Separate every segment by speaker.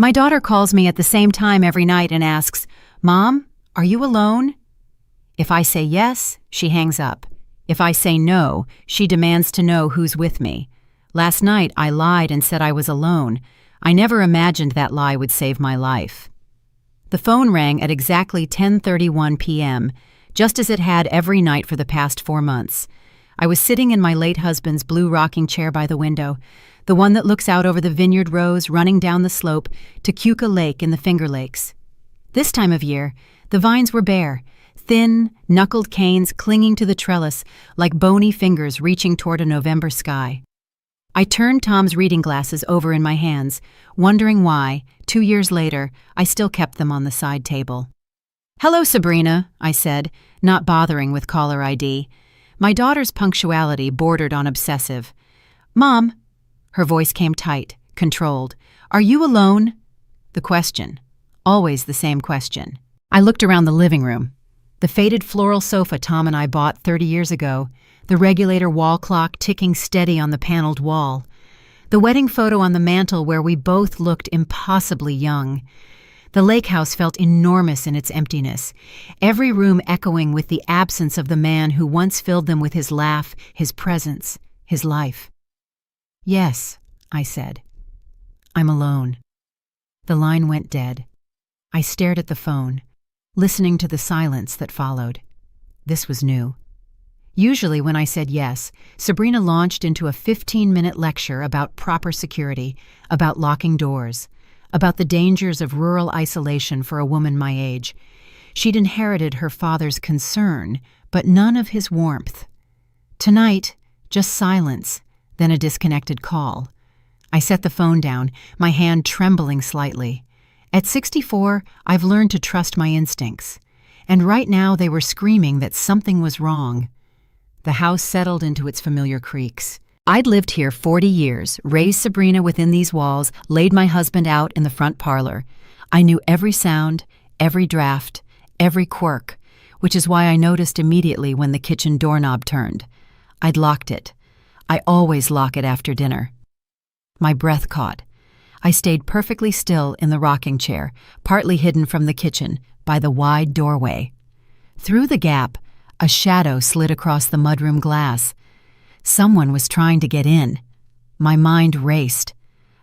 Speaker 1: My daughter calls me at the same time every night and asks, "Mom, are you alone?" If I say yes, she hangs up. If I say no, she demands to know who's with me. Last night, I lied and said I was alone. I never imagined that lie would save my life. The phone rang at exactly 10:31 p.m., just as it had every night for the past 4 months. I was sitting in my late husband's blue rocking chair by the window, the one that looks out over the vineyard rows running down the slope to Keuka Lake in the Finger Lakes. This time of year, the vines were bare, thin, knuckled canes clinging to the trellis like bony fingers reaching toward a November sky. I turned Tom's reading glasses over in my hands, wondering why, 2 years later, I still kept them on the side table. "Hello, Sabrina," I said, not bothering with caller ID. My daughter's punctuality bordered on obsessive. "Mom," her voice came tight, controlled, "are you alone?" The question. Always the same question. I looked around the living room. The faded floral sofa Tom and I bought 30 years ago, the regulator wall clock ticking steady on the paneled wall, the wedding photo on the mantel where we both looked impossibly young. The lake house felt enormous in its emptiness, every room echoing with the absence of the man who once filled them with his laugh, his presence, his life. "Yes," I said. "I'm alone." The line went dead. I stared at the phone, listening to the silence that followed. This was new. Usually when I said yes, Sabrina launched into a 15-minute lecture about proper security, about locking doors, about the dangers of rural isolation for a woman my age. She'd inherited her father's concern, but none of his warmth. Tonight, just silence, then a disconnected call. I set the phone down, my hand trembling slightly. At 64, I've learned to trust my instincts, and right now they were screaming that something was wrong. The house settled into its familiar creaks. I'd lived here 40 years, raised Sabrina within these walls, laid my husband out in the front parlor. I knew every sound, every draft, every quirk, which is why I noticed immediately when the kitchen doorknob turned. I'd locked it. I always lock it after dinner. My breath caught. I stayed perfectly still in the rocking chair, partly hidden from the kitchen, by the wide doorway. Through the gap, a shadow slid across the mudroom glass. Someone was trying to get in. My mind raced.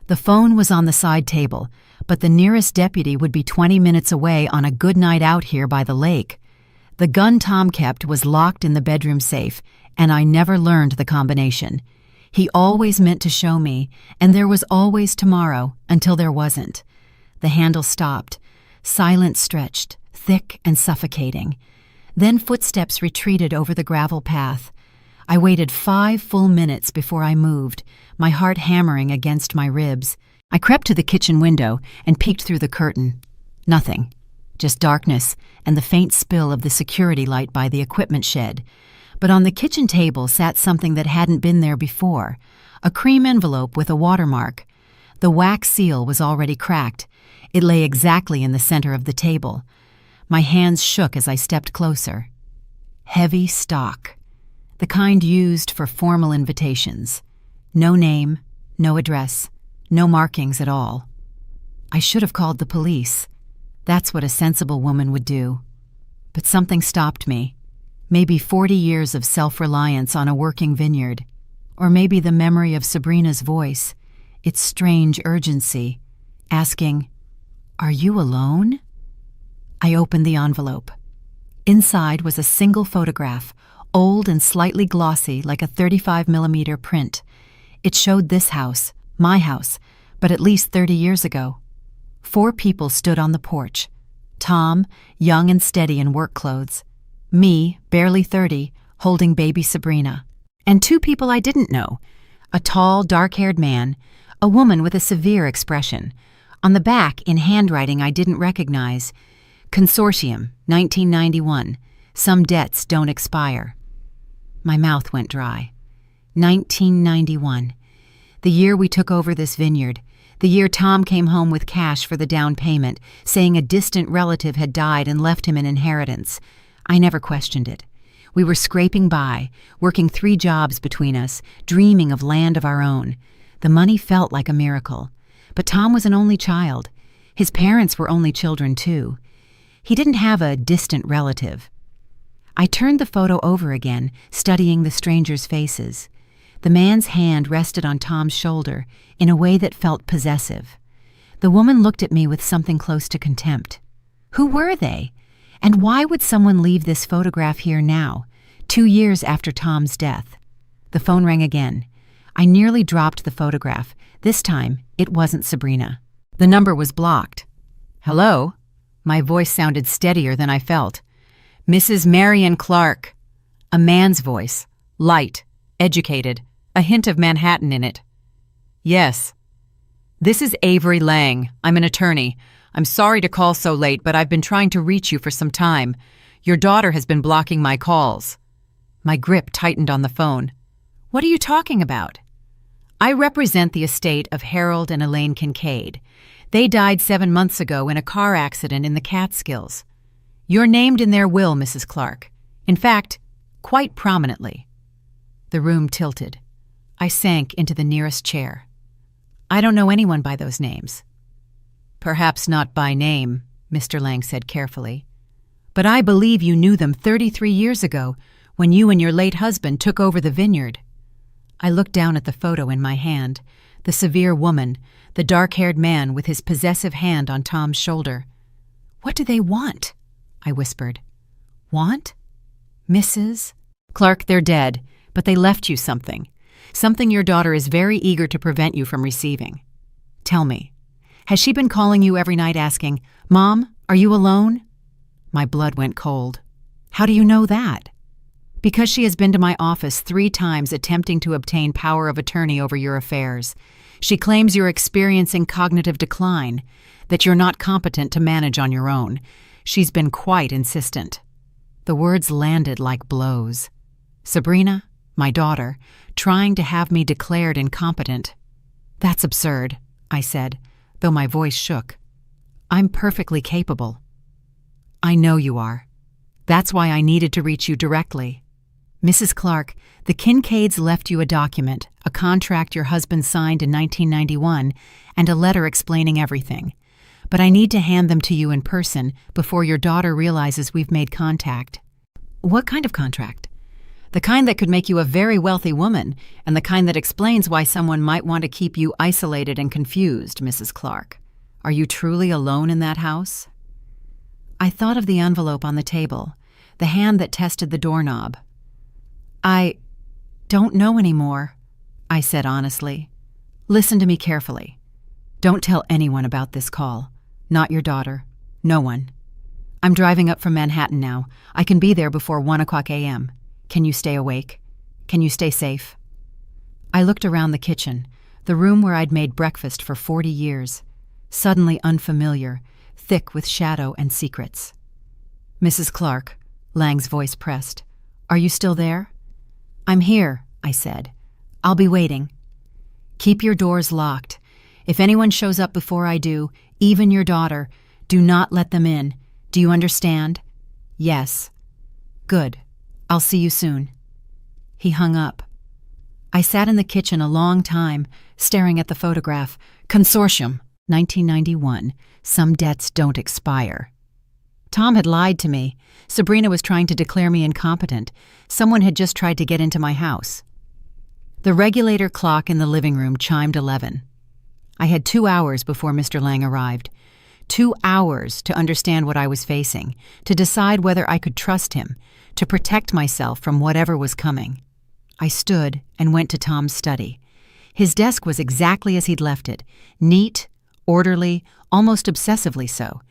Speaker 1: The phone was on the side table, but the nearest deputy would be 20 minutes away on a good night out here by the lake. The gun Tom kept was locked in the bedroom safe, and I never learned the combination. He always meant to show me, and there was always tomorrow until there wasn't. The handle stopped. Silence stretched, thick and suffocating. Then footsteps retreated over the gravel path. I waited 5 full minutes before I moved, my heart hammering against my ribs. I crept to the kitchen window and peeked through the curtain. Nothing. Just darkness and the faint spill of the security light by the equipment shed. But on the kitchen table sat something that hadn't been there before, a cream envelope with a watermark. The wax seal was already cracked. It lay exactly in the center of the table. My hands shook as I stepped closer. Heavy stock. The kind used for formal invitations. No name, no address, no markings at all. I should have called the police. That's what a sensible woman would do. But something stopped me. Maybe 40 years of self-reliance on a working vineyard. Or maybe the memory of Sabrina's voice, its strange urgency, asking, "Are you alone?" I opened the envelope. Inside was a single photograph, old and slightly glossy like a 35mm print. It showed this house, my house, but at least 30 years ago. 4 people stood on the porch. Tom, young and steady in work clothes. Me, barely 30, holding baby Sabrina. And 2 people I didn't know. A tall, dark-haired man, a woman with a severe expression. On the back, in handwriting I didn't recognize, Consortium, 1991. Some debts don't expire. My mouth went dry. 1991. The year we took over this vineyard. The year Tom came home with cash for the down payment, saying a distant relative had died and left him an inheritance. I never questioned it. We were scraping by, working 3 jobs between us, dreaming of land of our own. The money felt like a miracle. But Tom was an only child. His parents were only children, too. He didn't have a distant relative. I turned the photo over again, studying the strangers' faces. The man's hand rested on Tom's shoulder in a way that felt possessive. The woman looked at me with something close to contempt. Who were they? And why would someone leave this photograph here now, 2 years after Tom's death? The phone rang again. I nearly dropped the photograph. This time, it wasn't Sabrina. The number was blocked. Hello? My voice sounded steadier than I felt. Mrs. Marion Clark. A man's voice. Light. Educated. A hint of Manhattan in it. Yes. This is Avery Lang. I'm an attorney. I'm sorry to call so late, but I've been trying to reach you for some time. Your daughter has been blocking my calls. My grip tightened on the phone. What are you talking about? I represent the estate of Harold and Elaine Kincaid. They died 7 months ago in a car accident in the Catskills. You're named in their will, Mrs. Clark. In fact, quite prominently. The room tilted. I sank into the nearest chair. I don't know anyone by those names. Perhaps not by name, Mr. Lang said carefully. But I believe you knew them 33 years ago when you and your late husband took over the vineyard. I looked down at the photo in my hand, the severe woman, the dark-haired man with his possessive hand on Tom's shoulder. What do they want? I whispered. Want? Mrs. Clark, they're dead, but they left you something. Something your daughter is very eager to prevent you from receiving. Tell me, has she been calling you every night asking, Mom, are you alone? My blood went cold. How do you know that? Because she has been to my office 3 times attempting to obtain power of attorney over your affairs. She claims you're experiencing cognitive decline, that you're not competent to manage on your own. She's been quite insistent. The words landed like blows. Sabrina, my daughter, trying to have me declared incompetent. That's absurd, I said, though my voice shook. I'm perfectly capable. I know you are. That's why I needed to reach you directly. Mrs. Clark, the Kincaids left you a document, a contract your husband signed in 1991, and a letter explaining everything. But I need to hand them to you in person before your daughter realizes we've made contact. What kind of contract? The kind that could make you a very wealthy woman, and the kind that explains why someone might want to keep you isolated and confused, Mrs. Clark. Are you truly alone in that house? I thought of the envelope on the table, the hand that tested the doorknob. I don't know anymore, I said honestly. Listen to me carefully. Don't tell anyone about this call. Not your daughter. No one. I'm driving up from Manhattan now. I can be there before 1:00 a.m. Can you stay awake? Can you stay safe? I looked around the kitchen, the room where I'd made breakfast for 40 years, suddenly unfamiliar, thick with shadow and secrets. Mrs. Clark, Lang's voice pressed. Are you still there? I'm here, I said. I'll be waiting. Keep your doors locked. If anyone shows up before I do, even your daughter, do not let them in. Do you understand? Yes. Good. I'll see you soon. He hung up. I sat in the kitchen a long time, staring at the photograph. Consortium, 1991. Some debts don't expire. Tom had lied to me. Sabrina was trying to declare me incompetent. Someone had just tried to get into my house. The regulator clock in the living room chimed 11. I had 2 hours before Mr. Lang arrived. 2 hours to understand what I was facing, to decide whether I could trust him, to protect myself from whatever was coming. I stood and went to Tom's study. His desk was exactly as he'd left it, neat, orderly, almost obsessively so.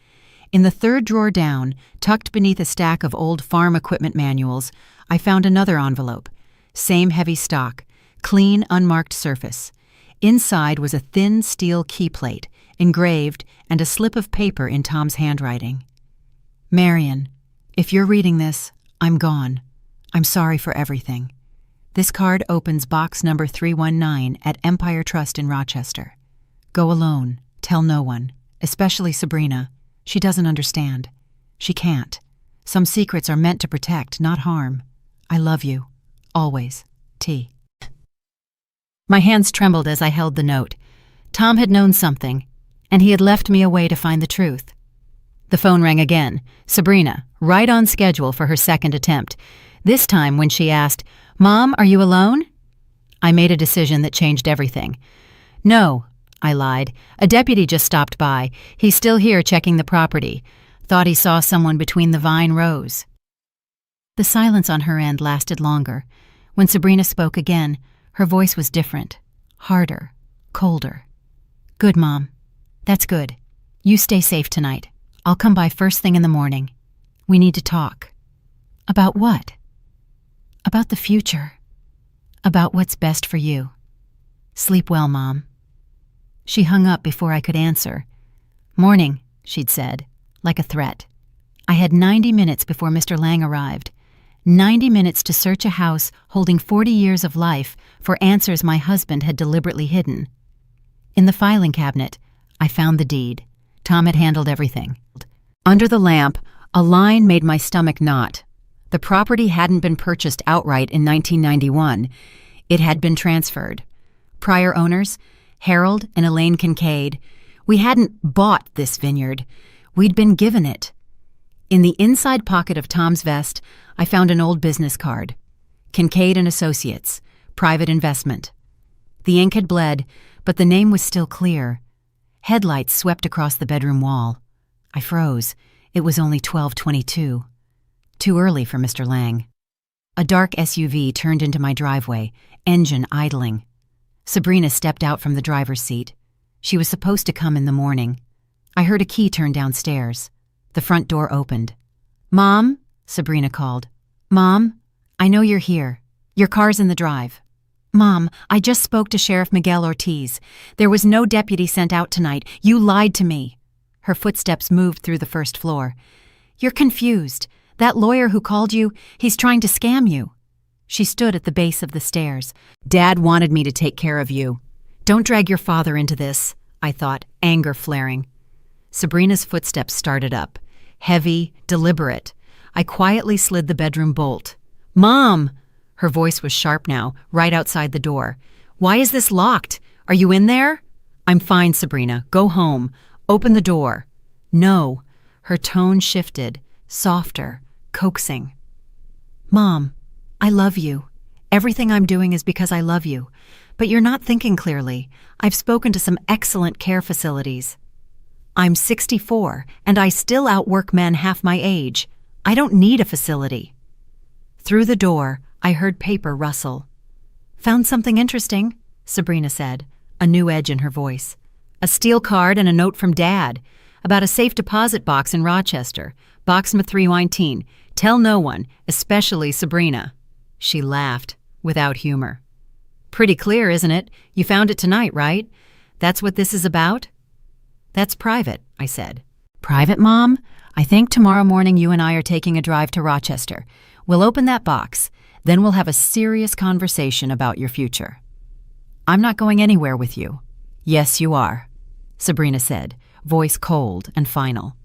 Speaker 1: In the 3rd drawer down, tucked beneath a stack of old farm equipment manuals, I found another envelope. Same heavy stock, clean, unmarked surface. Inside was a thin steel key plate, engraved, and a slip of paper in Tom's handwriting. Marion, if you're reading this, I'm gone. I'm sorry for everything. This card opens box number 319 at Empire Trust in Rochester. Go alone. Tell no one, especially Sabrina. She doesn't understand. She can't. Some secrets are meant to protect, not harm. I love you. Always. T. My hands trembled as I held the note. Tom had known something. and he had left me a way to find the truth. The phone rang again. Sabrina, right on schedule for her second attempt. This time when she asked, "Mom, are you alone?" I made a decision that changed everything. "No," I lied. "A deputy just stopped by. He's still here checking the property. Thought he saw someone between the vine rows." The silence on her end lasted longer. When Sabrina spoke again, her voice was different, harder, colder. "Good, Mom. That's good. You stay safe tonight. I'll come by first thing in the morning. We need to talk." "About what?" "About the future. About what's best for you. Sleep well, Mom." She hung up before I could answer. "Morning," she'd said, like a threat. I had 90 minutes before Mr. Lang arrived. 90 minutes to search a house holding 40 years of life for answers my husband had deliberately hidden. In the filing cabinet, I found the deed. Tom had handled everything. Under the lamp, a line made my stomach knot. The property hadn't been purchased outright in 1991. It had been transferred. Prior owners, Harold and Elaine Kincaid, we hadn't bought this vineyard. We'd been given it. In the inside pocket of Tom's vest, I found an old business card. Kincaid and Associates, private investment. The ink had bled, but the name was still clear. Headlights swept across the bedroom wall. I froze. It was only 12:22. Too early for Mr. Lang. A dark SUV turned into my driveway, engine idling. Sabrina stepped out from the driver's seat. She was supposed to come in the morning. I heard a key turn downstairs. The front door opened. "Mom?" Sabrina called. "Mom, I know you're here. Your car's in the drive." "Mom, I just spoke to Sheriff Miguel Ortiz. There was no deputy sent out tonight. You lied to me." Her footsteps moved through the first floor. "You're confused. That lawyer who called you, he's trying to scam you." She stood at the base of the stairs. "Dad wanted me to take care of you. Don't drag your father into this," I thought, anger flaring. Sabrina's footsteps started up. Heavy, deliberate. I quietly slid the bedroom bolt. "Mom!" Her voice was sharp now, right outside the door. "Why is this locked? Are you in there?" "I'm fine, Sabrina. Go home. Open the door." "No." Her tone shifted, softer, coaxing. "Mom, I love you. Everything I'm doing is because I love you. But you're not thinking clearly. I've spoken to some excellent care facilities. I'm 64, and I still outwork men half my age. I don't need a facility." Through the door, I heard paper rustle. "Found something interesting," Sabrina said, a new edge in her voice. "A steel card and a note from Dad about a safe deposit box in Rochester, box number 319. Tell no one, especially Sabrina." She laughed, without humor. "Pretty clear, isn't it? You found it tonight, right? That's what this is about?" "That's private," I said. "Private, Mom? I think tomorrow morning you and I are taking a drive to Rochester. We'll open that box. Then we'll have a serious conversation about your future." "I'm not going anywhere with you." "Yes, you are," Sabrina said, voice cold and final.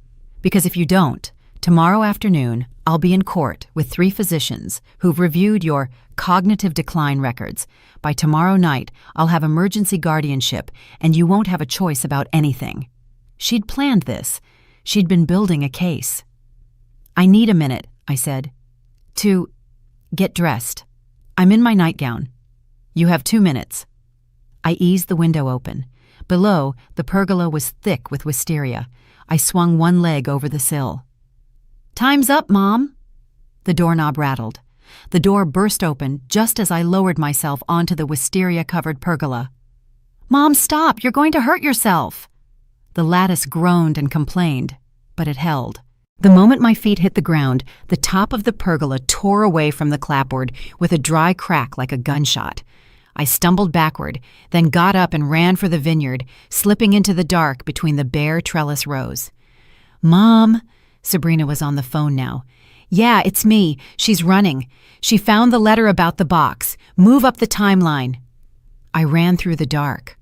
Speaker 1: "Because if you don't, tomorrow afternoon I'll be in court with 3 physicians who've reviewed your cognitive decline records. By tomorrow night, I'll have emergency guardianship, and you won't have a choice about anything." She'd planned this. She'd been building a case. "I need a minute," I said, "to get dressed. I'm in my nightgown. You have 2 minutes." I eased the window open. Below, the pergola was thick with wisteria. I swung one leg over the sill. "Time's up, Mom." The doorknob rattled. The door burst open just as I lowered myself onto the wisteria-covered pergola. "Mom, stop! You're going to hurt yourself!" The lattice groaned and complained, but it held. The moment my feet hit the ground, the top of the pergola tore away from the clapboard with a dry crack like a gunshot. I stumbled backward, then got up and ran for the vineyard, slipping into the dark between the bare trellis rows. "Mom," Sabrina was on the phone now. "Yeah, it's me. She's running. She found the letter about the box. Move up the timeline." I ran through the dark.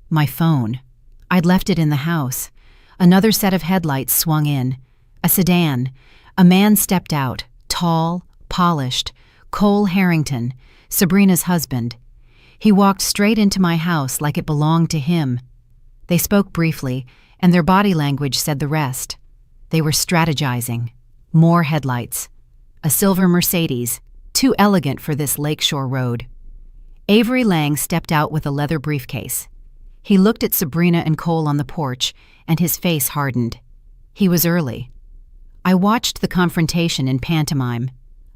Speaker 1: My phone. I'd left it in the house. Another set of headlights swung in. A sedan. A man stepped out, tall, polished, Cole Harrington, Sabrina's husband. He walked straight into my house like it belonged to him. They spoke briefly, and their body language said the rest. They were strategizing. More headlights. A silver Mercedes, too elegant for this lakeshore road. Avery Lang stepped out with a leather briefcase. He looked at Sabrina and Cole on the porch, and his face hardened. He was early. I watched the confrontation in pantomime.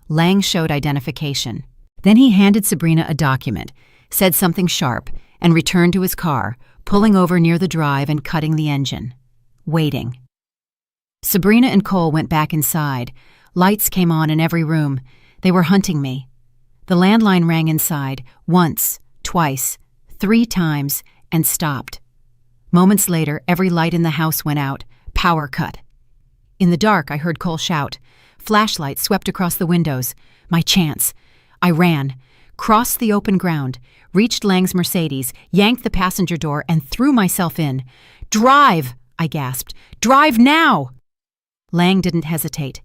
Speaker 1: Lang showed identification. Then he handed Sabrina a document, said something sharp, and returned to his car, pulling over near the drive and cutting the engine. Waiting. Sabrina and Cole went back inside. Lights came on in every room. They were hunting me. The landline rang inside, once, twice, 3 times, and stopped. Moments later, every light in the house went out. Power cut. In the dark, I heard Cole shout. Flashlights swept across the windows. My chance. I ran, crossed the open ground, reached Lang's Mercedes, yanked the passenger door, and threw myself in. "Drive!" I gasped. "Drive now!" Lang didn't hesitate.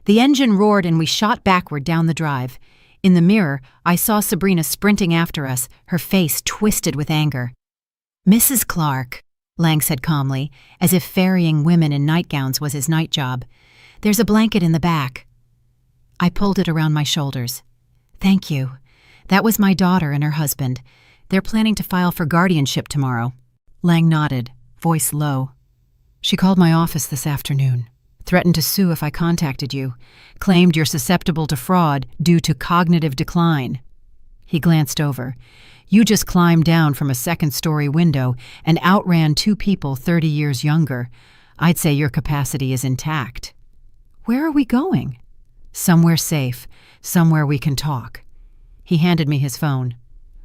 Speaker 1: The engine roared and we shot backward down the drive. In the mirror, I saw Sabrina sprinting after us, her face twisted with anger. "Mrs. Clark," Lang said calmly, as if ferrying women in nightgowns was his night job. "There's a blanket in the back." I pulled it around my shoulders. "Thank you. That was my daughter and her husband. They're planning to file for guardianship tomorrow." Lang nodded, voice low. "She called my office this afternoon. Threatened to sue if I contacted you. Claimed you're susceptible to fraud due to cognitive decline." He glanced over. "You just climbed down from a second-story window and outran 2 people 30 years younger. I'd say your capacity is intact." "Where are we going?" "Somewhere safe. Somewhere we can talk." He handed me his phone.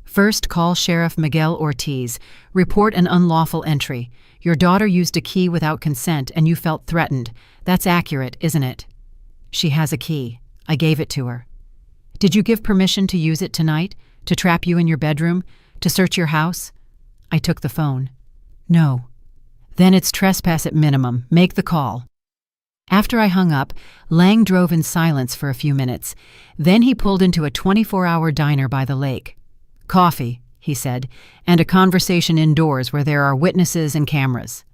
Speaker 1: "First, call Sheriff Miguel Ortiz. Report an unlawful entry. Your daughter used a key without consent and you felt threatened. That's accurate, isn't it?" "She has a key. I gave it to her." "Did you give permission to use it tonight? To trap you in your bedroom? To search your house?" I took the phone. "No." "Then it's trespass at minimum. Make the call." After I hung up, Lang drove in silence for a few minutes. Then he pulled into a 24-hour diner by the lake. "Coffee," he said, "and a conversation indoors where there are witnesses and cameras."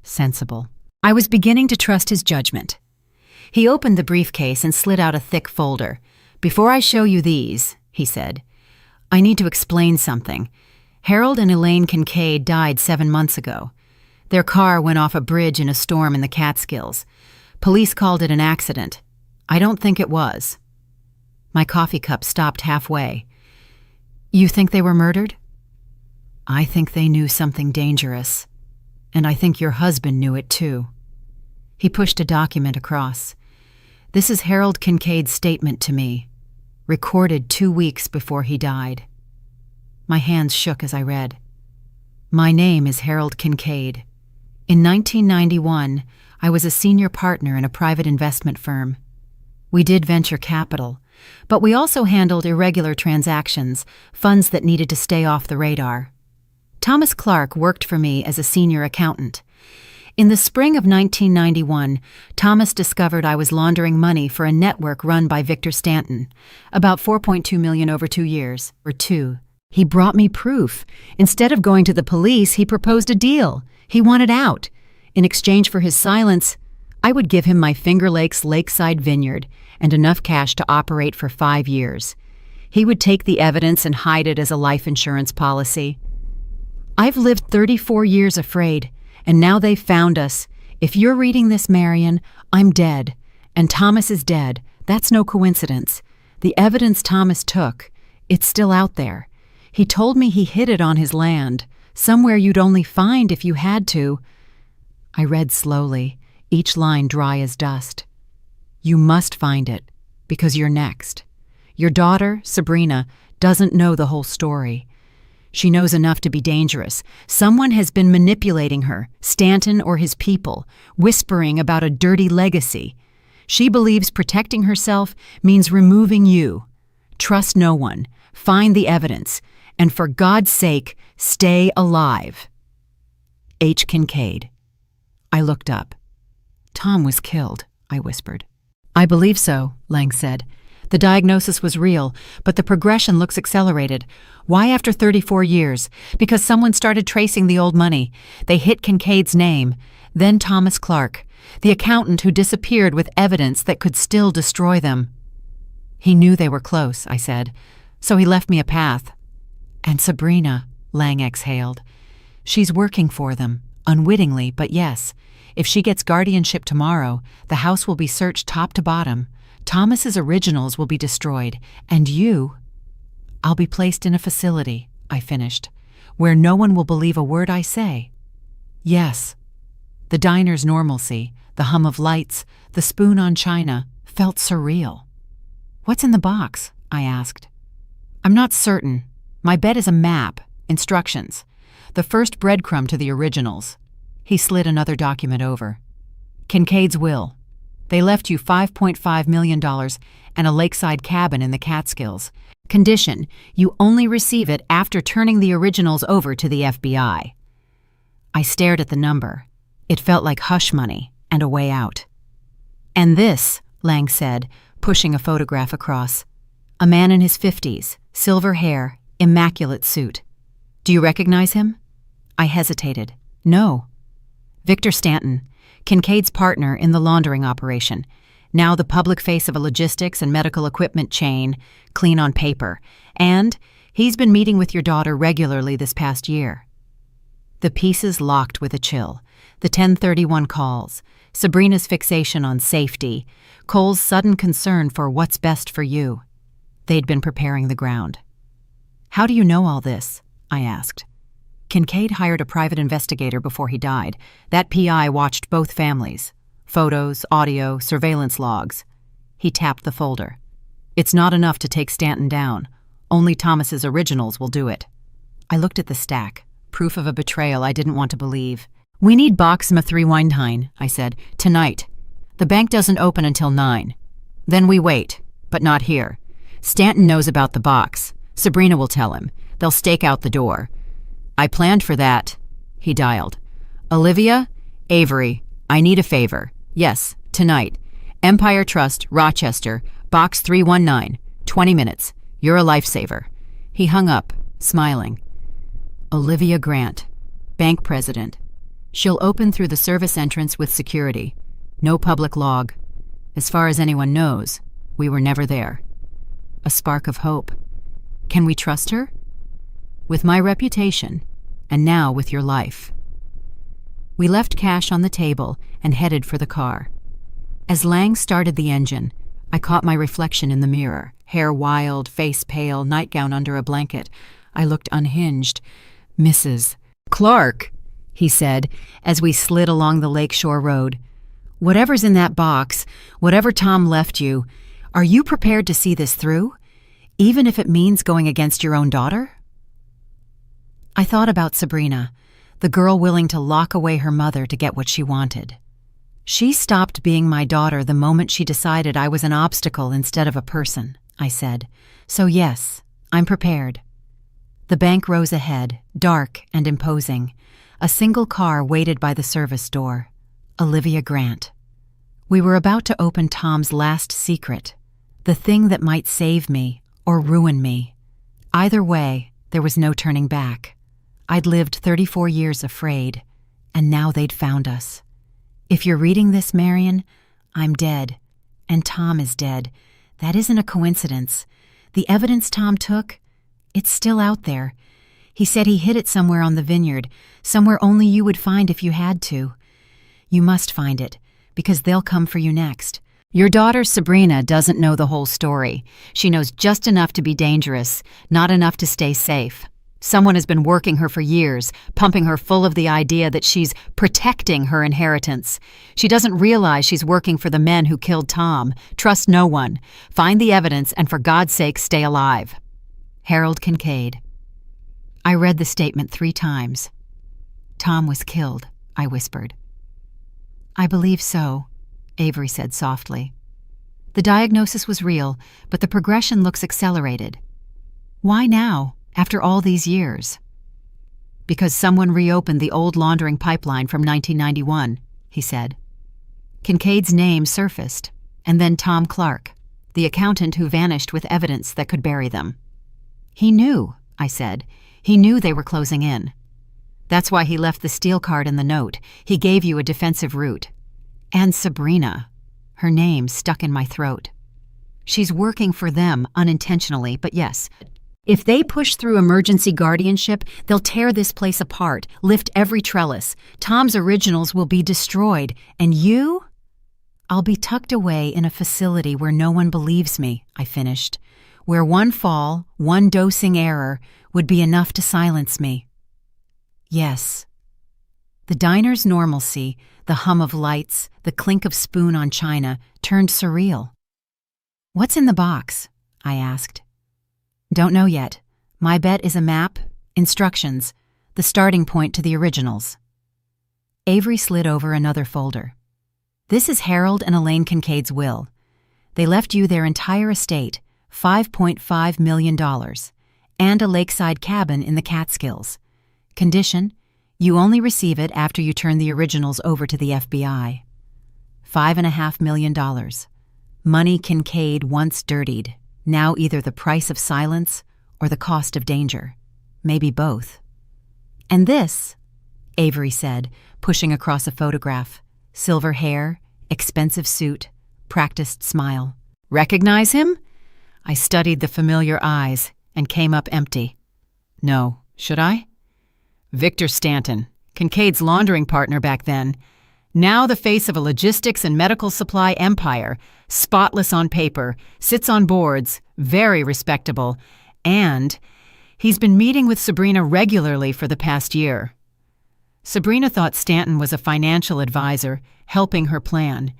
Speaker 1: Sensible. I was beginning to trust his judgment. He opened the briefcase and slid out a thick folder. "Before I show you these," he said, "I need to explain something. Harold and Elaine Kincaid died 7 months ago. Their car went off a bridge in a storm in the Catskills. Police called it an accident. I don't think it was." My coffee cup stopped halfway. "You think they were murdered?" "I think they knew something dangerous. And I think your husband knew it too." He pushed a document across. "This is Harold Kincaid's statement to me, recorded 2 weeks before he died." My hands shook as I read. "My name is Harold Kincaid. In 1991, I was a senior partner in a private investment firm. We did venture capital, but we also handled irregular transactions, funds that needed to stay off the radar. Thomas Clark worked for me as a senior accountant. In the spring of 1991, Thomas discovered I was laundering money for a network run by Victor Stanton, about $4.2 million over 2 years, or 2. He brought me proof. Instead of going to the police, he proposed a deal. He wanted out. In exchange for his silence, I would give him my Finger Lakes lakeside vineyard and enough cash to operate for 5 years. He would take the evidence and hide it as a life insurance policy. I've lived 34 years afraid, and now they've found us. If you're reading this, Marion, I'm dead, and Thomas is dead. That's no coincidence. The evidence Thomas took, it's still out there. He told me he hid it on his land, somewhere you'd only find if you had to." I read slowly, each line dry as dust. "You must find it, because you're next. Your daughter, Sabrina, doesn't know the whole story. She knows enough to be dangerous. Someone has been manipulating her, Stanton or his people, whispering about a dirty legacy. She believes protecting herself means removing you. Trust no one. Find the evidence. And for God's sake, stay alive. H. Kincaid." I looked up. "Tom was killed," I whispered. "I believe so," Lang said. The diagnosis was real, but the progression looks accelerated. Why after 34 years? Because someone started tracing the old money. They hit Kincaid's name, then Thomas Clark, the accountant who disappeared with evidence that could still destroy them. He knew they were close, I said, so he left me a path. And Sabrina, Lang exhaled. She's working for them, unwittingly, but yes. If she gets guardianship tomorrow, the house will be searched top to bottom. Thomas's originals will be destroyed, and you... I'll be placed in a facility, I finished, where no one will believe a word I say. Yes. The diner's normalcy, the hum of lights, the spoon on china, felt surreal. What's in the box? I asked. I'm not certain. My bet is a map, instructions. The first breadcrumb to the originals. He slid another document over. Kincaid's will. They left you $5.5 million and a lakeside cabin in the Catskills. Condition, you only receive it after turning the originals over to the FBI. I stared at the number. It felt like hush money and a way out. And this, Lang said, pushing a photograph across. A man in his 50s, silver hair, immaculate suit. Do you recognize him? I hesitated. No. Victor Stanton, Kincaid's partner in the laundering operation, now the public face of a logistics and medical equipment chain, clean on paper, and he's been meeting with your daughter regularly this past year. The pieces locked with a chill. The 1031 calls, Sabrina's fixation on safety, Cole's sudden concern for what's best for you. They'd been preparing the ground. How do you know all this? I asked. Kincaid hired a private investigator before he died. That PI watched both families. Photos, audio, surveillance logs. He tapped the folder. It's not enough to take Stanton down. Only Thomas's originals will do it. I looked at the stack. Proof of a betrayal I didn't want to believe. We need Boxma 3 Weinheim, I said, tonight. The bank doesn't open until 9. Then we wait, but not here. Stanton knows about the box. Sabrina will tell him. They'll stake out the door. I planned for that. He dialed. Olivia? Avery, I need a favor. Yes, tonight. Empire Trust, Rochester, Box 319. 20 minutes. You're a lifesaver. He hung up, smiling. Olivia Grant, bank president. She'll open through the service entrance with security. No public log. As far as anyone knows, we were never there. A spark of hope. Can we trust her? With my reputation, and now with your life. We left cash on the table and headed for the car. As Lang started the engine, I caught my reflection in the mirror, hair wild, face pale, nightgown under a blanket. I looked unhinged. Mrs. Clark, he said, as we slid along the lakeshore road. Whatever's in that box, whatever Tom left you, are you prepared to see this through? Even if it means going against your own daughter? I thought about Sabrina, the girl willing to lock away her mother to get what she wanted. She stopped being my daughter the moment she decided I was an obstacle instead of a person, I said. So yes, I'm prepared. The bank rose ahead, dark and imposing. A single car waited by the service door. Olivia Grant. We were about to open Tom's last secret, the thing that might save me or ruin me. Either way, there was no turning back. I'd lived 34 years afraid, and now they'd found us. If you're reading this, Marion, I'm dead, and Tom is dead. That isn't a coincidence. The evidence Tom took, it's still out there. He said he hid it somewhere on the vineyard, somewhere only you would find if you had to. You must find it, because they'll come for you next. Your daughter Sabrina doesn't know the whole story. She knows just enough to be dangerous, not enough to stay safe. Someone has been working her for years, pumping her full of the idea that she's protecting her inheritance. She doesn't realize she's working for the men who killed Tom. Trust no one. Find the evidence and for God's sake stay alive. Harold Kincaid. I read the statement 3 times. Tom was killed, I whispered. I believe so, Avery said softly. The diagnosis was real, but the progression looks accelerated. Why now? After all these years? Because someone reopened the old laundering pipeline from 1991, he said. Kincaid's name surfaced, and then Tom Clark, the accountant who vanished with evidence that could bury them. He knew, I said. He knew they were closing in. That's why he left the steel card in the note. He gave you a defensive route. And Sabrina. Her name stuck in my throat. She's working for them unintentionally, but yes. If they push through emergency guardianship, they'll tear this place apart, lift every trellis. Tom's originals will be destroyed, and you? I'll be tucked away in a facility where no one believes me, I finished, where one fall, one dosing error would be enough to silence me. Yes. The diner's normalcy, the hum of lights, the clink of spoon on china, turned surreal. "What's in the box?" I asked. "Don't know yet. My bet is a map, instructions, the starting point to the originals." Avery slid over another folder. "This is Harold and Elaine Kincaid's will. They left you their entire estate, $5.5 million, and a lakeside cabin in the Catskills. Condition, you only receive it after you turn the originals over to the FBI. $5.5 million. Money Kincaid once dirtied, now either the price of silence or the cost of danger. Maybe both. And this," Avery said, pushing across a photograph. Silver hair, expensive suit, practiced smile. "Recognize him?" I studied the familiar eyes and came up empty. "No, should I?" "Victor Stanton, Kincaid's laundering partner back then. Now the face of a logistics and medical supply empire, spotless on paper, sits on boards, very respectable, and he's been meeting with Sabrina regularly for the past year." Sabrina thought Stanton was a financial advisor, helping her plan.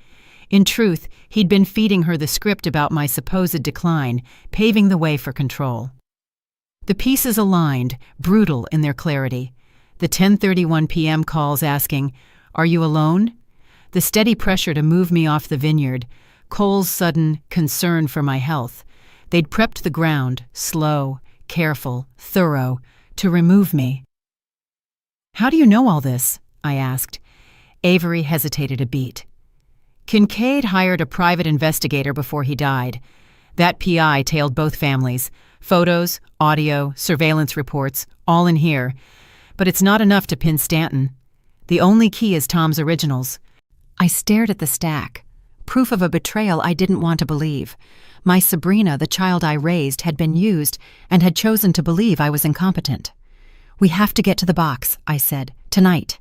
Speaker 1: In truth, he'd been feeding her the script about my supposed decline, paving the way for control. The pieces aligned, brutal in their clarity. The 10:31 p.m. calls asking, "Are you alone?" The steady pressure to move me off the vineyard, Cole's sudden concern for my health. They'd prepped the ground, slow, careful, thorough, to remove me. "How do you know all this?" I asked. Avery hesitated a beat. "Kincaid hired a private investigator before he died. That PI tailed both families. Photos, audio, surveillance reports, all in here. But it's not enough to pin Stanton. The only key is Tom's originals." I stared at the stack. Proof of a betrayal I didn't want to believe. My Sabrina, the child I raised, had been used and had chosen to believe I was incompetent. "We have to get to the box," I said. "Tonight.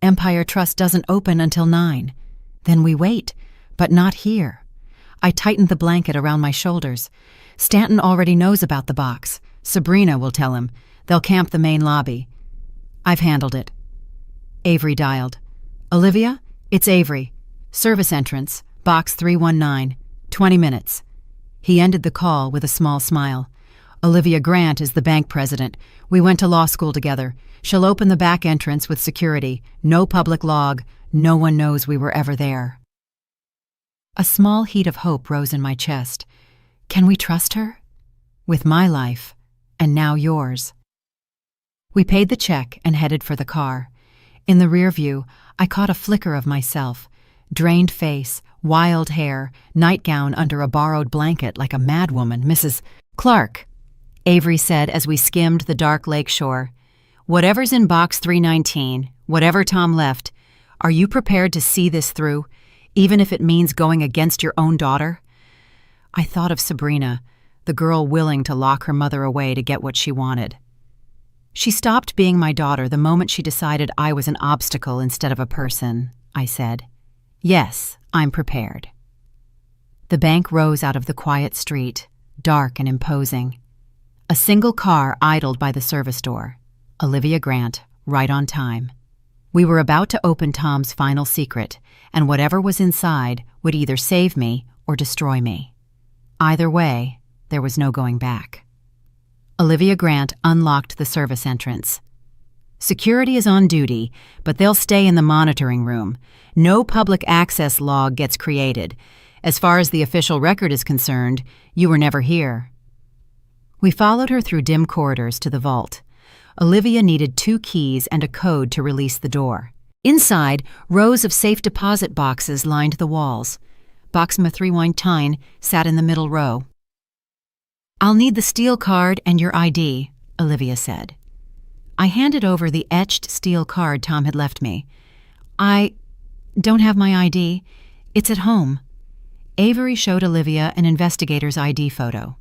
Speaker 1: Empire Trust doesn't open until 9. Then we wait, but not here." I tightened the blanket around my shoulders. "Stanton already knows about the box. Sabrina will tell him. They'll camp the main lobby." "I've handled it." Avery dialed. "Olivia? It's Avery. Service entrance, box 319. 20 minutes. He ended the call with a small smile. "Olivia Grant is the bank president. We went to law school together. She'll open the back entrance with security. No public log. No one knows we were ever there." A small heat of hope rose in my chest. Can we trust her? With my life, and now yours. We paid the check and headed for the car. In the rear view, I caught a flicker of myself. Drained face, wild hair, nightgown under a borrowed blanket like a madwoman. "Mrs. Clark," Avery said as we skimmed the dark lake shore. "Whatever's in box 319, whatever Tom left, are you prepared to see this through, even if it means going against your own daughter?" I thought of Sabrina, the girl willing to lock her mother away to get what she wanted. "She stopped being my daughter the moment she decided I was an obstacle instead of a person," I said. "Yes, I'm prepared." The bank rose out of the quiet street, dark and imposing. A single car idled by the service door. Olivia Grant, right on time. We were about to open Tom's final secret, and whatever was inside would either save me or destroy me. Either way, there was no going back. Olivia Grant unlocked the service entrance. "Security is on duty, but they'll stay in the monitoring room. No public access log gets created. As far as the official record is concerned, you were never here." We followed her through dim corridors to the vault. Olivia needed 2 keys and a code to release the door. Inside, rows of safe deposit boxes lined the walls. Boxma 319 sat in the middle row. "I'll need the steel card and your ID," Olivia said. I handed over the etched steel card Tom had left me. "I don't have my ID. It's at home." Avery showed Olivia an investigator's ID photo.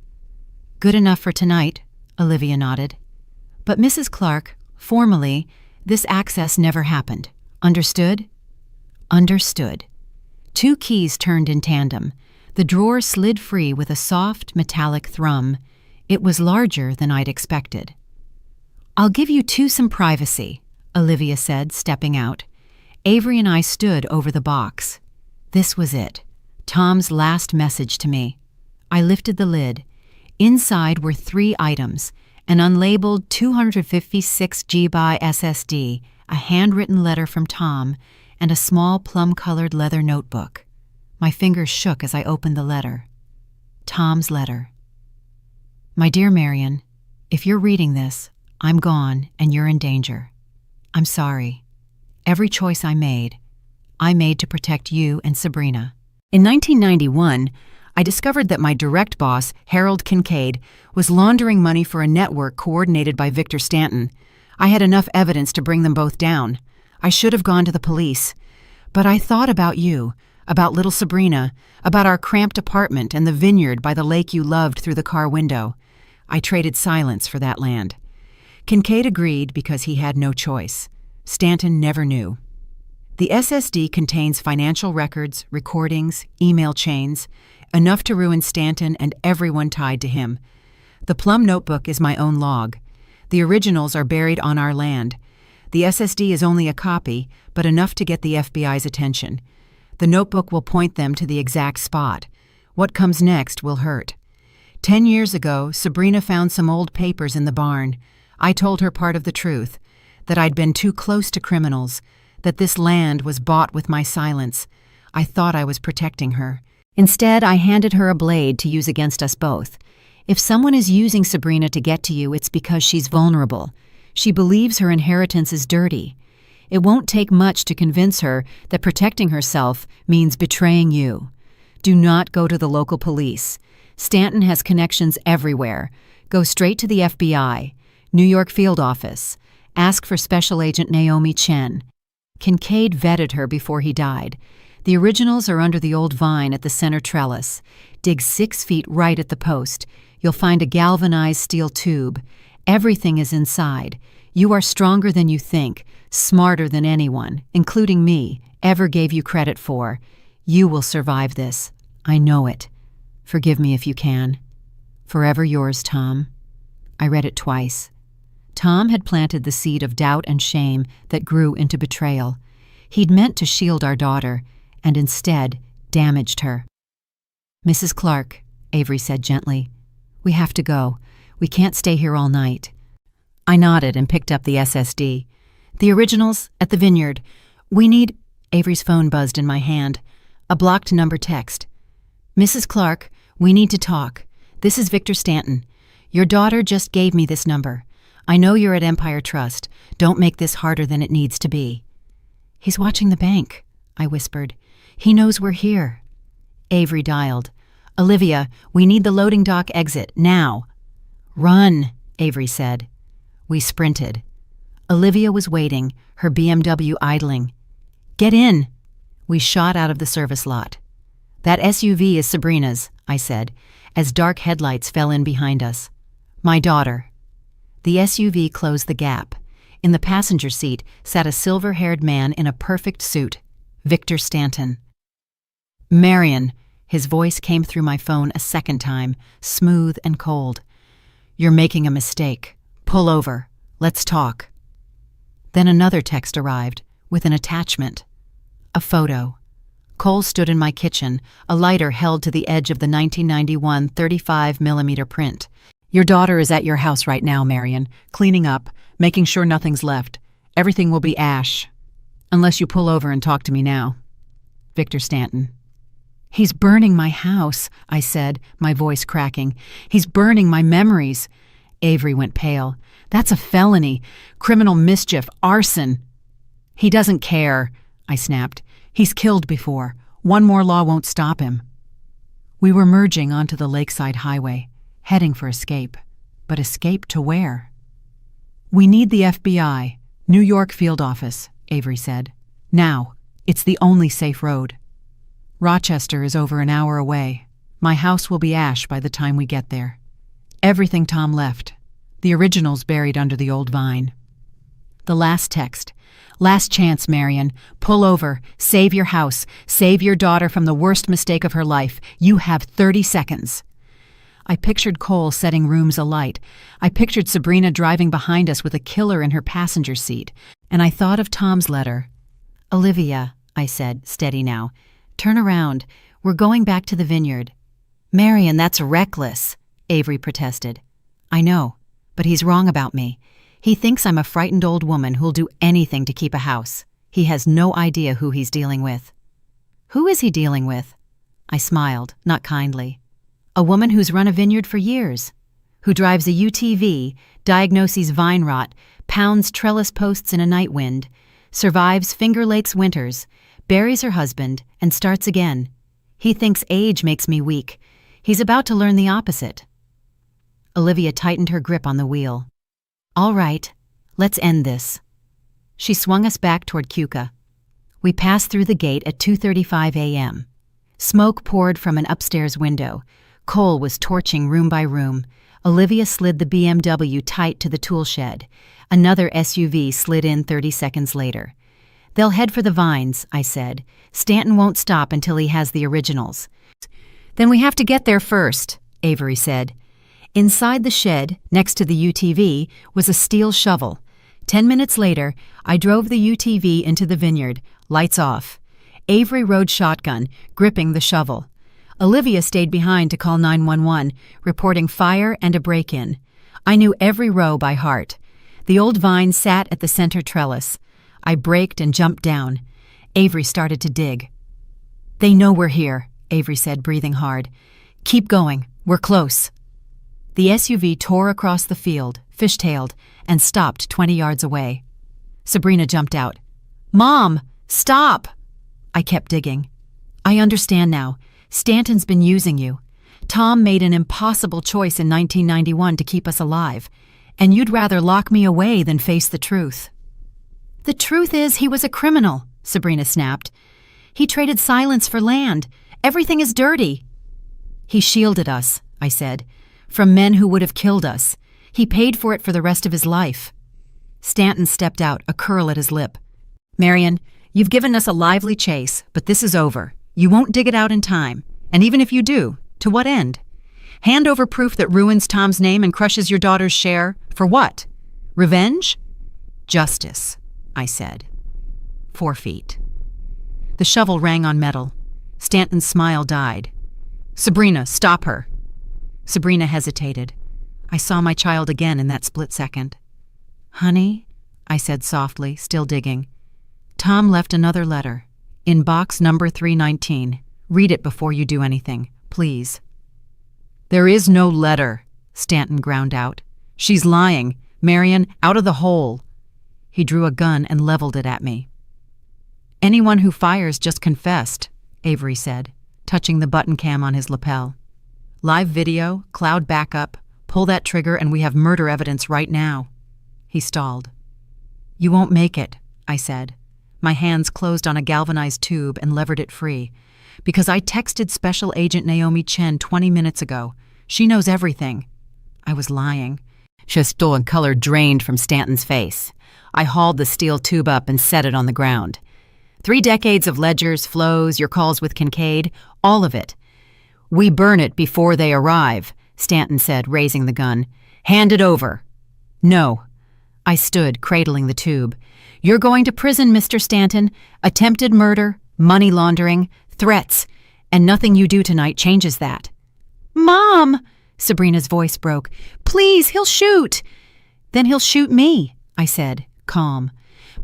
Speaker 1: "Good enough for tonight," Olivia nodded. "But Mrs. Clark, formally, this access never happened. Understood?" Understood. 2 keys turned in tandem. The drawer slid free with a soft, metallic thrum. It was larger than I'd expected. "I'll give you 2 some privacy," Olivia said, stepping out. Avery and I stood over the box. This was it. Tom's last message to me. I lifted the lid. Inside were 3 items: an unlabeled 256 GB SSD, a handwritten letter from Tom, and a small plum-colored leather notebook. My fingers shook as I opened the letter. Tom's letter. "My dear Marion, if you're reading this, I'm gone and you're in danger. I'm sorry. Every choice I made to protect you and Sabrina." In 1991, I discovered that my direct boss, Harold Kincaid, was laundering money for a network coordinated by Victor Stanton. I had enough evidence to bring them both down. I should have gone to the police. But I thought about you, about little Sabrina, about our cramped apartment and the vineyard by the lake you loved through the car window. I traded silence for that land. Kincaid agreed because he had no choice. Stanton never knew. The SSD contains financial records, recordings, email chains, enough to ruin Stanton and everyone tied to him. The plum notebook is my own log. The originals are buried on our land. The SSD is only a copy, but enough to get the FBI's attention. The notebook will point them to the exact spot. What comes next will hurt. 10 years ago, Sabrina found some old papers in the barn. I told her part of the truth, that I'd been too close to criminals, that this land was bought with my silence. I thought I was protecting her. Instead, I handed her a blade to use against us both. If someone is using Sabrina to get to you, it's because she's vulnerable. She believes her inheritance is dirty. It won't take much to convince her that protecting herself means betraying you. Do not go to the local police. Stanton has connections everywhere. Go straight to the FBI, New York field office. Ask for Special Agent Naomi Chen. Kincaid vetted her before he died. The originals are under the old vine at the center trellis. Dig 6 feet right at the post. You'll find a galvanized steel tube. Everything is inside. You are stronger than you think, smarter than anyone, including me, ever gave you credit for. You will survive this. I know it. Forgive me if you can. Forever yours, Tom. I read it twice. Tom had planted the seed of doubt and shame that grew into betrayal. He'd meant to shield our daughter, and instead damaged her. "Mrs. Clark," Avery said gently, "we have to go. We can't stay here all night." I nodded and picked up the SSD. "The originals at the vineyard. We need—" Avery's phone buzzed in my hand. A blocked number text. "Mrs. Clark, we need to talk. This is Victor Stanton. Your daughter just gave me this number. I know you're at Empire Trust. Don't make this harder than it needs to be." "He's watching the bank," I whispered. "He knows we're here." Avery dialed. "Olivia, we need the loading dock exit, now." "Run," Avery said. We sprinted. Olivia was waiting, her BMW idling. "Get in." We shot out of the service lot. "That SUV is Sabrina's," I said, as dark headlights fell in behind us. "My daughter." The SUV closed the gap. In the passenger seat sat a silver-haired man in a perfect suit, Victor Stanton. "Marion," his voice came through my phone a second time, smooth and cold. "You're making a mistake. Pull over. Let's talk." Then another text arrived, with an attachment. A photo. Cole stood in my kitchen, a lighter held to the edge of the 1991 35mm print. "Your daughter is at your house right now, Marion, cleaning up, making sure nothing's left. Everything will be ash. Unless you pull over and talk to me now. Victor Stanton." "He's burning my house," I said, my voice cracking. "He's burning my memories." Avery went pale. "That's a felony. Criminal mischief. Arson." "He doesn't care," I snapped. "He's killed before. One more law won't stop him. We were merging onto the lakeside highway, heading for escape. But escape to where? We need the FBI, New York field office, Avery said. Now, it's the only safe road. Rochester is over an hour away. My house will be ash by the time we get there. Everything Tom left. The originals buried under the old vine. The last text. Last chance, Marion. Pull over. Save your house. Save your daughter from the worst mistake of her life. You have 30 seconds. I pictured Cole setting rooms alight. I pictured Sabrina driving behind us with a killer in her passenger seat. And I thought of Tom's letter. Olivia, I said, steady now. Turn around. We're going back to the vineyard. Marion, that's reckless, Avery protested. I know, but he's wrong about me. He thinks I'm a frightened old woman who'll do anything to keep a house. He has no idea who he's dealing with. Who is he dealing with? I smiled, not kindly. A woman who's run a vineyard for years, who drives a UTV, diagnoses vine rot, pounds trellis posts in a night wind, survives Finger Lakes winters, buries her husband, and starts again. He thinks age makes me weak. He's about to learn the opposite. Olivia tightened her grip on the wheel. All right, let's end this. She swung us back toward Keuka. We passed through the gate at 2:35 a.m. Smoke poured from an upstairs window. Cole was torching room by room. Olivia slid the BMW tight to the tool shed. Another SUV slid in 30 seconds later. They'll head for the vines, I said. Stanton won't stop until he has the originals. Then we have to get there first, Avery said. Inside the shed, next to the UTV, was a steel shovel. 10 minutes later, I drove the UTV into the vineyard, lights off. Avery rode shotgun, gripping the shovel. Olivia stayed behind to call 911, reporting fire and a break-in. I knew every row by heart. The old vine sat at the center trellis. I braked and jumped down. Avery started to dig. They know we're here, Avery said, breathing hard. Keep going. We're close. The SUV tore across the field, fishtailed, and stopped 20 yards away. Sabrina jumped out. Mom, stop! I kept digging. I understand now. Stanton's been using you. Tom made an impossible choice in 1991 to keep us alive, and you'd rather lock me away than face the truth. The truth is he was a criminal, Sabrina snapped. He traded silence for land. Everything is dirty. He shielded us, I said, from men who would have killed us. He paid for it for the rest of his life. Stanton stepped out, a curl at his lip. Marion, you've given us a lively chase, but this is over. You won't dig it out in time. And even if you do, to what end? Hand over proof that ruins Tom's name and crushes your daughter's share? For what? Revenge? Justice, I said. 4 feet. The shovel rang on metal. Stanton's smile died. Sabrina, stop her. Sabrina hesitated. I saw my child again in that split second. Honey, I said softly, still digging. Tom left another letter. In box number 319. Read it before you do anything, please. There is no letter, Stanton ground out. She's lying. Marion, out of the hole. He drew a gun and leveled it at me. Anyone who fires just confessed, Avery said, touching the button cam on his lapel. Live video, cloud backup, pull that trigger and we have murder evidence right now. He stalled. You won't make it, I said. My hands closed on a galvanized tube and levered it free. Because I texted Special Agent Naomi Chen 20 minutes ago. She knows everything. I was lying. Chasteau and color drained from Stanton's face. I hauled the steel tube up and set it on the ground. 3 decades of ledgers, flows, your calls with Kincaid, all of it. We burn it before they arrive, Stanton said, raising the gun. Hand it over. No. I stood, cradling the tube. You're going to prison, Mr. Stanton. Attempted murder, money laundering, threats, and nothing you do tonight changes that. Mom! Sabrina's voice broke. Please, he'll shoot. Then he'll shoot me, I said, calm.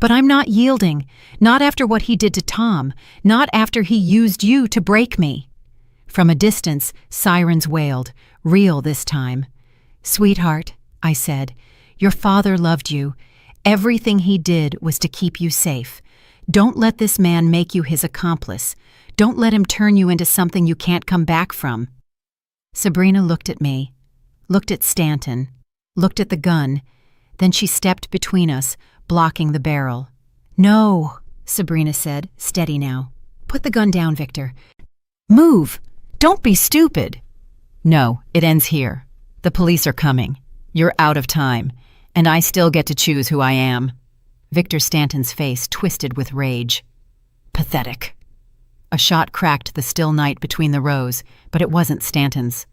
Speaker 1: But I'm not yielding, not after what he did to Tom, not after he used you to break me. From a distance, sirens wailed, real this time. Sweetheart, I said, your father loved you. Everything he did was to keep you safe. Don't let this man make you his accomplice. Don't let him turn you into something you can't come back from." Sabrina looked at me, looked at Stanton, looked at the gun, then she stepped between us, blocking the barrel. "No," Sabrina said, steady now. "Put the gun down, Victor. Move! Don't be stupid!" "No, it ends here. The police are coming. You're out of time, and I still get to choose who I am." Victor Stanton's face twisted with rage. Pathetic. A shot cracked the still night between the rows, but it wasn't Stanton's.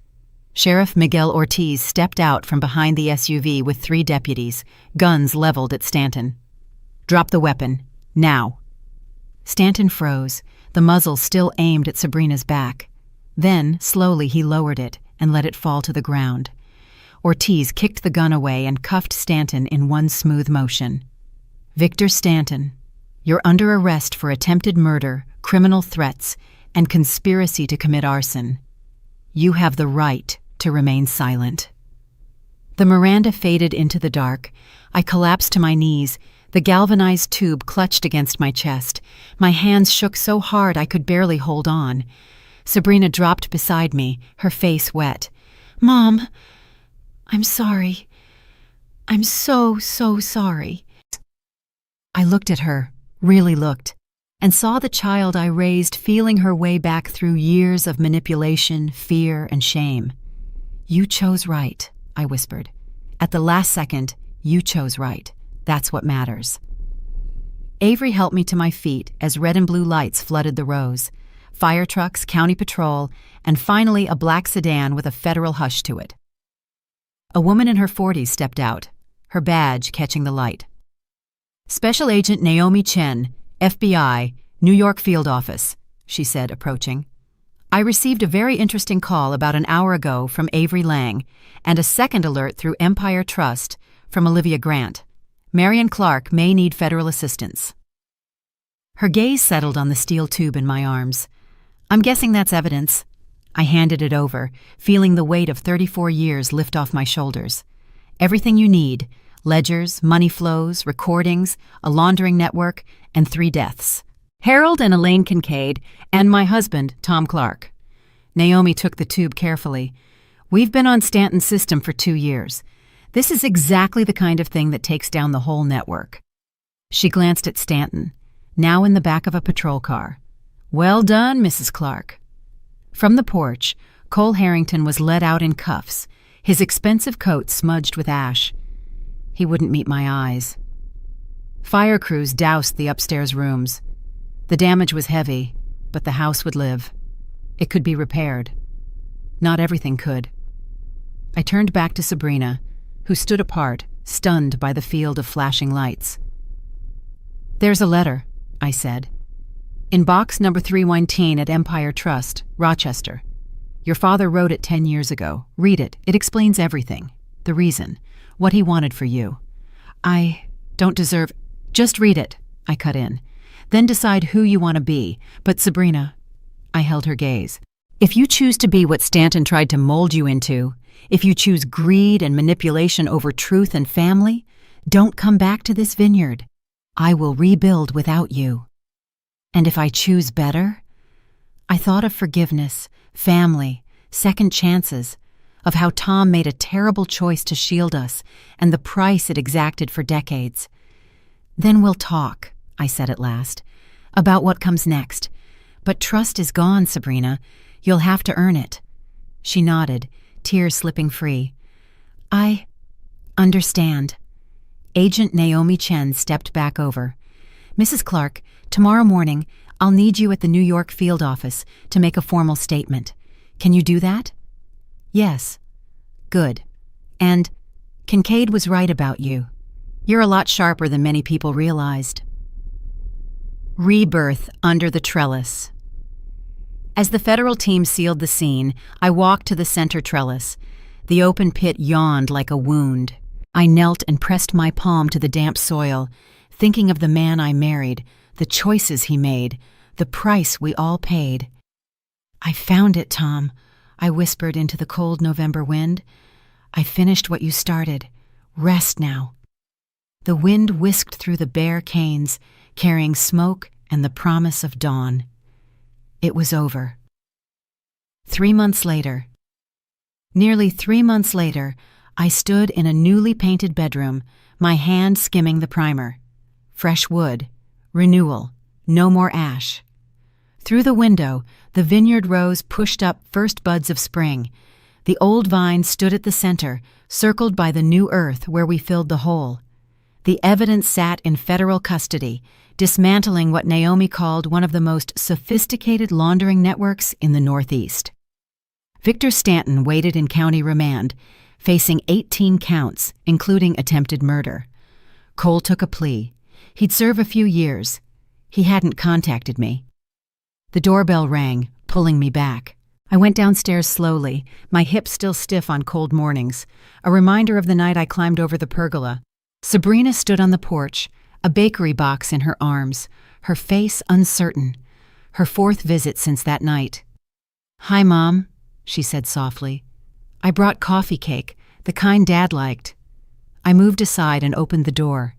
Speaker 1: Sheriff Miguel Ortiz stepped out from behind the SUV with 3 deputies, guns leveled at Stanton. "Drop the weapon, now." Stanton froze, the muzzle still aimed at Sabrina's back. Then, slowly, he lowered it and let it fall to the ground. Ortiz kicked the gun away and cuffed Stanton in one smooth motion. "Victor Stanton, you're under arrest for attempted murder, criminal threats, and conspiracy to commit arson. You have the right to remain silent." The Miranda faded into the dark. I collapsed to my knees. The galvanized tube clutched against my chest. My hands shook so hard I could barely hold on. Sabrina dropped beside me, her face wet. "Mom, I'm sorry. I'm so sorry." I looked at her, really looked, and saw the child I raised feeling her way back through years of manipulation, fear, and shame. "You chose right," I whispered. "At the last second, you chose right. That's what matters." Avery helped me to my feet as red and blue lights flooded the rows. Fire trucks, county patrol, and finally a black sedan with a federal hush to it. A woman in her 40s stepped out, her badge catching the light. "Special Agent Naomi Chen, FBI, New York Field Office," she said, approaching. "I received a very interesting call about an hour ago from Avery Lang, and a second alert through Empire Trust from Olivia Grant. Marion Clark may need federal assistance." Her gaze settled on the steel tube in my arms. "I'm guessing that's evidence." I handed it over, feeling the weight of 34 years lift off my shoulders. "Everything you need: ledgers, money flows, recordings, a laundering network, and 3 deaths. Harold and Elaine Kincaid, and my husband, Tom Clark." Naomi took the tube carefully. "We've been on Stanton's system for 2 years. This is exactly the kind of thing that takes down the whole network." She glanced at Stanton, now in the back of a patrol car. "Well done, Mrs. Clark." From the porch, Cole Harrington was led out in cuffs, his expensive coat smudged with ash. He wouldn't meet my eyes. Fire crews doused the upstairs rooms. The damage was heavy, but the house would live. It could be repaired. Not everything could. I turned back to Sabrina, who stood apart, stunned by the field of flashing lights. "There's a letter," I said. "In box number 319 at Empire Trust, Rochester. Your father wrote it 10 years ago. Read it. It explains everything. The reason. What he wanted for you. I don't deserve—" "Just read it," I cut in. "Then decide who you want to be. But Sabrina," I held her gaze, "if you choose to be what Stanton tried to mold you into, if you choose greed and manipulation over truth and family, don't come back to this vineyard. I will rebuild without you. And if I choose better?" I thought of forgiveness, family, second chances, of how Tom made a terrible choice to shield us and the price it exacted for decades. "Then we'll talk," I said at last, "about what comes next. But trust is gone, Sabrina. You'll have to earn it." She nodded, tears slipping free. "I understand." Agent Naomi Chen stepped back over. "Mrs. Clark, tomorrow morning, I'll need you at the New York Field Office to make a formal statement. Can you do that?" "Yes." "Good. And Kincaid was right about you. You're a lot sharper than many people realized." Rebirth under the trellis. As the federal team sealed the scene, I walked to the center trellis. The open pit yawned like a wound. I knelt and pressed my palm to the damp soil, thinking of the man I married, the choices he made, the price we all paid. "I found it, Tom," I whispered into the cold November wind. "I finished what you started. Rest now." The wind whisked through the bare canes, carrying smoke and the promise of dawn. It was over. 3 months later. Nearly 3 months later, I stood in a newly painted bedroom, my hand skimming the primer. Fresh wood, renewal, no more ash. Through the window, the vineyard rose pushed up first buds of spring. The old vine stood at the center, circled by the new earth where we filled the hole. The evidence sat in federal custody, dismantling what Naomi called one of the most sophisticated laundering networks in the Northeast. Victor Stanton waited in county remand, facing 18 counts, including attempted murder. Cole took a plea. He'd serve a few years. He hadn't contacted me. The doorbell rang, pulling me back. I went downstairs slowly, my hips still stiff on cold mornings, a reminder of the night I climbed over the pergola. Sabrina stood on the porch, a bakery box in her arms, her face uncertain. Her 4th visit since that night. "Hi, Mom," she said softly. "I brought coffee cake, the kind Dad liked." I moved aside and opened the door.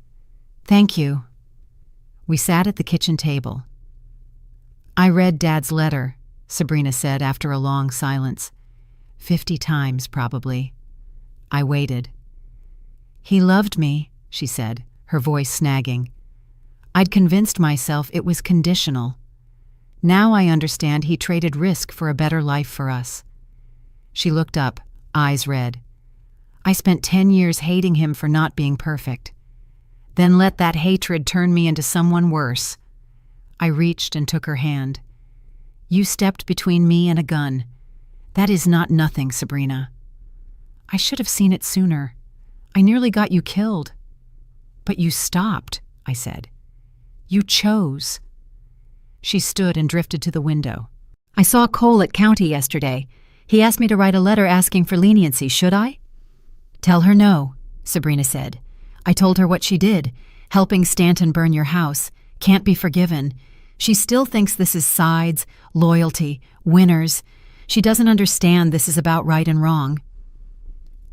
Speaker 1: "Thank you." We sat at the kitchen table. "I read Dad's letter," Sabrina said after a long silence. 50 times, probably. I waited. "He loved me," she said, her voice snagging. "I'd convinced myself it was conditional. Now I understand he traded risk for a better life for us." She looked up, eyes red. "I spent 10 years hating him for not being perfect. Then let that hatred turn me into someone worse." I reached and took her hand. "You stepped between me and a gun. That is not nothing, Sabrina." "I should have seen it sooner. I nearly got you killed." "But you stopped," I said. "You chose." She stood and drifted to the window. "I saw Cole at county yesterday. He asked me to write a letter asking for leniency. Should I?" "Tell her no," Sabrina said. "I told her what she did, helping Stanton burn your house. Can't be forgiven. She still thinks this is sides, loyalty, winners. She doesn't understand this is about right and wrong."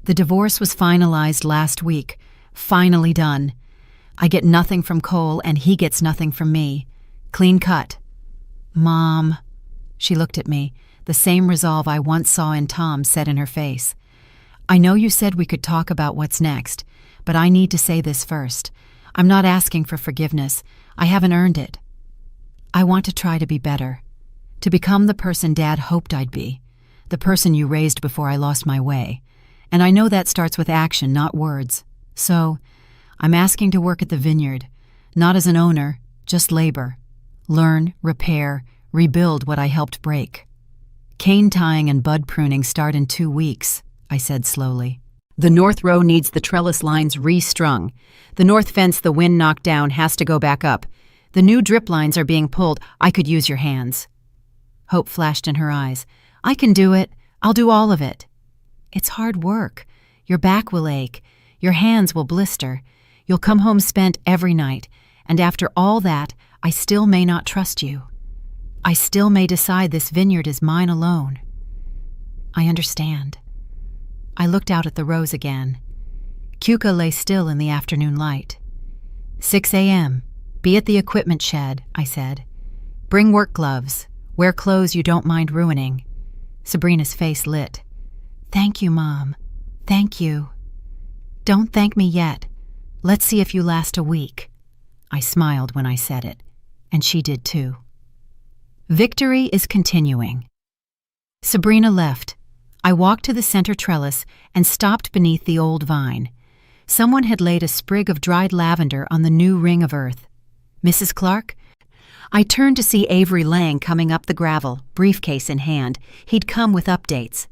Speaker 1: The divorce was finalized last week. Finally done. I get nothing from Cole and he gets nothing from me. Clean cut. "Mom." She looked at me, the same resolve I once saw in Tom set in her face. "I know you said we could talk about what's next, but I need to say this first. I'm not asking for forgiveness. I haven't earned it. I want to try to be better, to become the person Dad hoped I'd be, the person you raised before I lost my way. And I know that starts with action, not words. So, I'm asking to work at the vineyard, not as an owner, just labor. Learn, repair, rebuild what I helped break. Cane tying and bud pruning start in 2 weeks," I said slowly. "The north row needs the trellis lines restrung. The north fence the wind knocked down has to go back up. The new drip lines are being pulled. I could use your hands." Hope flashed in her eyes. "I can do it. I'll do all of it." "It's hard work. Your back will ache. Your hands will blister. You'll come home spent every night. And after all that, I still may not trust you. I still may decide this vineyard is mine alone." "I understand." I looked out at the rows again. Cuca lay still in the afternoon light. 6 a.m. Be at the equipment shed, I said. "Bring work gloves. Wear clothes you don't mind ruining." Sabrina's face lit. "Thank you, Mom. Thank you." "Don't thank me yet. Let's see if you last a week." I smiled when I said it, and she did too. Victory is continuing. Sabrina left. I walked to the center trellis and stopped beneath the old vine. Someone had laid a sprig of dried lavender on the new ring of earth. "Mrs. Clark?" I turned to see Avery Lang coming up the gravel, briefcase in hand. He'd come with updates.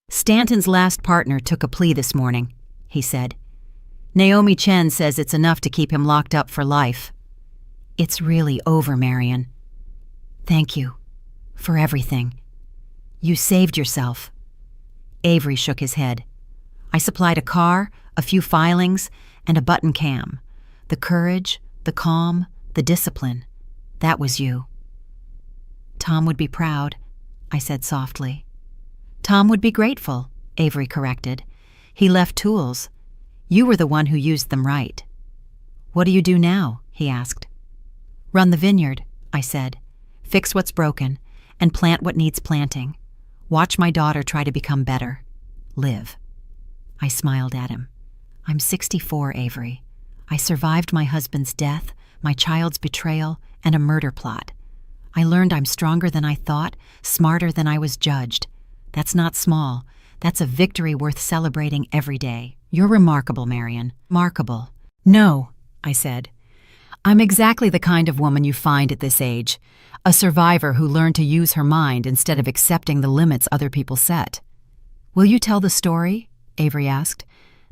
Speaker 1: "Stanton's last partner took a plea this morning," he said. "Naomi Chen says it's enough to keep him locked up for life." "It's really over, Marion." "Thank you. For everything. You saved yourself." Avery shook his head. "I supplied a car, a few filings, and a button cam. The courage, the calm, the discipline. That was you." "Tom would be proud," I said softly. "Tom would be grateful," Avery corrected. "He left tools. You were the one who used them right." "What do you do now?" he asked. "Run the vineyard," I said. "Fix what's broken. and plant what needs planting. Watch my daughter try to become better. Live. I smiled at him. I'm 64, Avery. I survived my husband's death, my child's betrayal, and a murder plot. I learned I'm stronger than I thought, smarter than I was judged. That's not small. That's a victory worth celebrating every day. You're remarkable, Marion. Remarkable. No, I said. I'm exactly the kind of woman you find at this age. A survivor who learned to use her mind instead of accepting the limits other people set. Will you tell the story? Avery asked.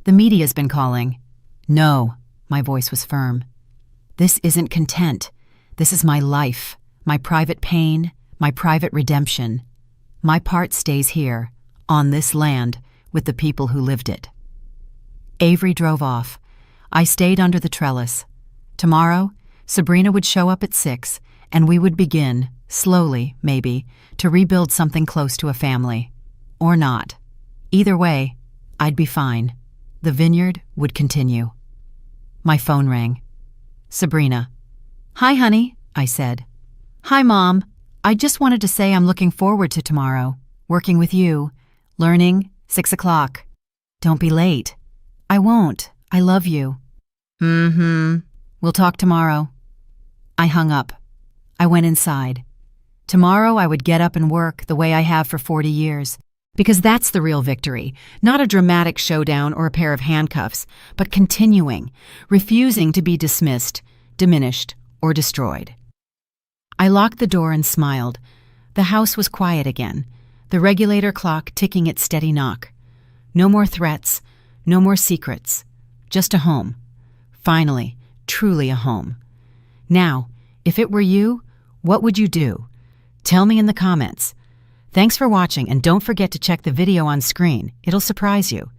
Speaker 1: The media's been calling. No, my voice was firm. This isn't content. This is my life, my private pain, my private redemption. My part stays here, on this land, with the people who lived it. Avery drove off. I stayed under the trellis. Tomorrow, Sabrina would show up at 6, and we would begin, slowly, maybe, to rebuild something close to a family. Or not. Either way, I'd be fine. The vineyard would continue. My phone rang. Sabrina. Hi, honey, I said. Hi, Mom. I just wanted to say I'm looking forward to tomorrow. Working with you. Learning, 6 o'clock. Don't be late. I won't. I love you. We'll talk tomorrow. I hung up. I went inside. Tomorrow I would get up and work the way I have for 40 years. Because that's the real victory, not a dramatic showdown or a pair of handcuffs, but continuing, refusing to be dismissed, diminished, or destroyed. I locked the door and smiled. The house was quiet again, the regulator clock ticking its steady knock. No more threats, no more secrets, just a home. Finally, truly a home. Now, if it were you, what would you do? Tell me in the comments. Thanks for watching, and don't forget to check the video on screen. It'll surprise you.